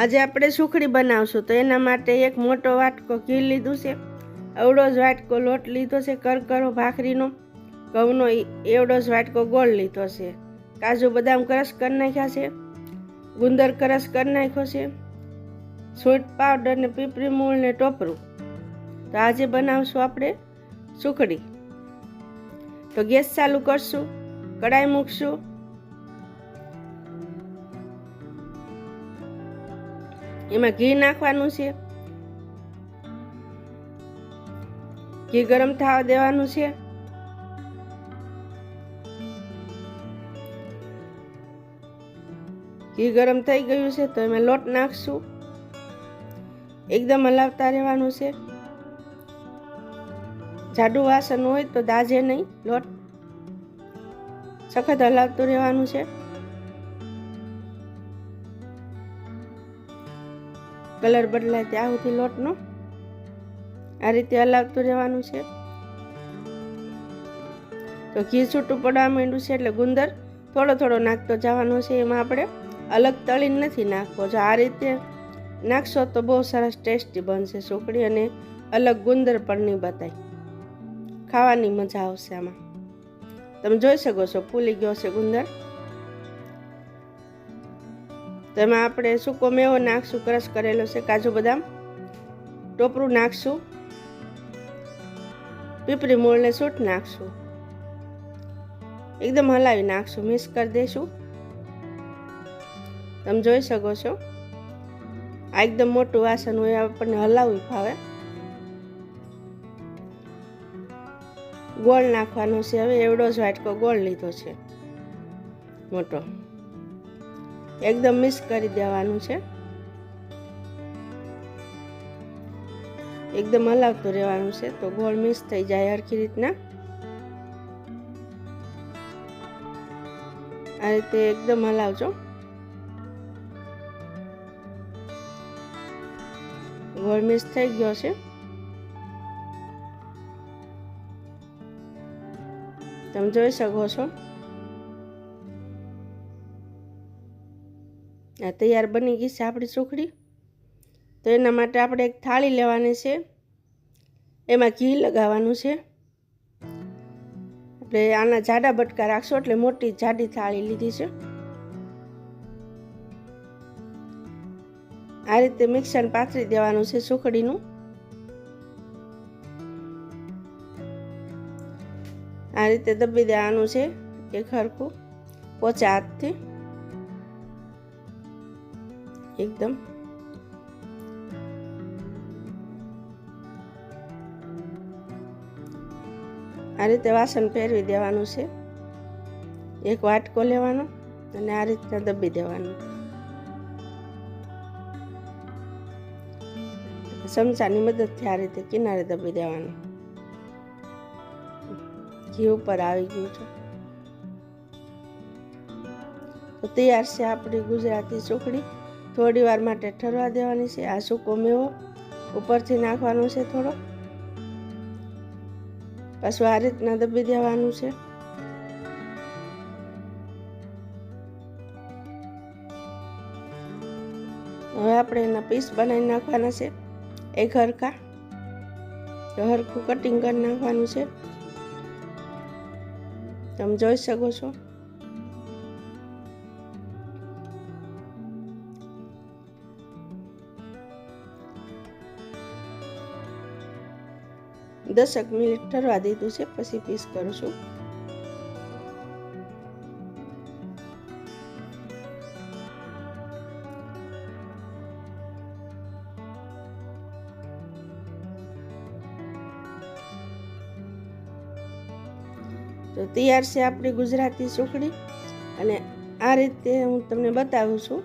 આજે આપણે સુખડી બનાવશું તો એના માટે એક મોટો વાટકો ઘી લીધું છે, એવડો જ વાટકો લોટ લીધો છે, કરકરો ભાખરીનો ઘઉંનો એવડો જ વાટકો ગોળ લીધો છે, કાજુ બદામ ક્રશ કરી નાખ્યા છે, ગુંદર ક્રશ કરી નાખ્યો છે, સૂંઠ પાવડર ને પીપરી મૂળ ને ટોપરું. તો આજે બનાવશું આપણે સુખડી. તો ગેસ ચાલુ કરશું, કડાઈ મૂકશું, એમાં ઘી નાખવાનું છે, ઘી ગરમ થવા દેવાનું છે. ઘી ગરમ થઈ ગયું છે તો એમાં લોટ નાખશું, એકદમ હલાવતા રહેવાનું છે. જાડું વાસણ હોય તો દાજે નહીં, લોટ સખત હલાવતું રહેવાનું છે. કલર બદલાય ત્યાં સુધી લોટનો આ રીતે હલાવતું રહેવાનું છે. તો ઘી છૂટું પડવા માંડ્યું છે એટલે ગુંદર થોડો થોડો નાખતો જવાનો છે. એમાં આપણે અલગ તળીને નથી નાખવો. જો આ રીતે નાખશો તો બહુ સરસ ટેસ્ટી બનશે સુખડી, અને અલગ ગુંદર પણ નહીં બતાય, ખાવાની મજા આવશે. આમાં તમે જોઈ શકો છો ફૂલી ગયો છે ગુંદર. તો એમાં આપણે સૂકો મેવો નાખશું, ક્રશ કરેલો છે, કાજુ બદામ, ટોપરું નાખશું, પીપરી મૂળ ને સૂંઠ નાખશું, એકદમ હલાવી નાખશું, મિક્સ કરી દઈશું. તમે જોઈ શકો છો આ એકદમ મોટું વાસણ હોય, આપણને હલાવવું ફાવે. ગોળ નાખવાનો છે. હવે એવડો જ વાટકો ગોળ લીધો છે મોટો, એકદમ મિક્સ કરી દેવાનું છે, એકદમ હલાવતું રહેવાનું છે. તો ગોળ મિક્સ થઈ જાય હરખી રીતના. આ રીતે એકદમ હલાવજો. ગોળ મિક્સ થઈ ગયો છે. તમે જોઈ શકો છો આ તૈયાર બની ગઈ છે આપણી સુખડી. તો એના માટે આપણે એક થાળી લેવાની છે, એમાં ઘી લગાવવાનું છે. આપણે આના જાડા બટકા રાખશો એટલે મોટી જાડી થાળી લીધી છે. આ રીતે મિક્સર પાથરી દેવાનું છે સુખડીનું. આ રીતે દબી દેવાનું છે એક હરખું પોચા હાથથી એકદમ. આ રીતે વાસણ ફેરવી દેવાનું છે. એક વાટકો લેવાનો અને આ રીતના દબી દેવાનું. ચમચાની મદદથી આ રીતે કિનારે દબી દેવાનું. ઘી ઉપર આવી ગયું છે. તો તૈયાર છે આપણી ગુજરાતી સુખડી. થોડી વાર માટે ઠરવા દેવાની છે. આ સૂકો મેવો ઉપરથી નાખવાનો છે થોડો, પાછું આ રીતના દબી દેવાનું છે. હવે આપણે એના પીસ બનાવી નાખવાના છે એક હરખા. તો હરખું કટિંગ કરી નાખવાનું છે. તમે જોઈ શકો છો દસક મિનિટ ઠરવા દીધું છે, પછી પીસ કરું છું. તો તૈયાર છે આપણી ગુજરાતી સુખડી. અને આ રીતે હું તમને બતાવું છું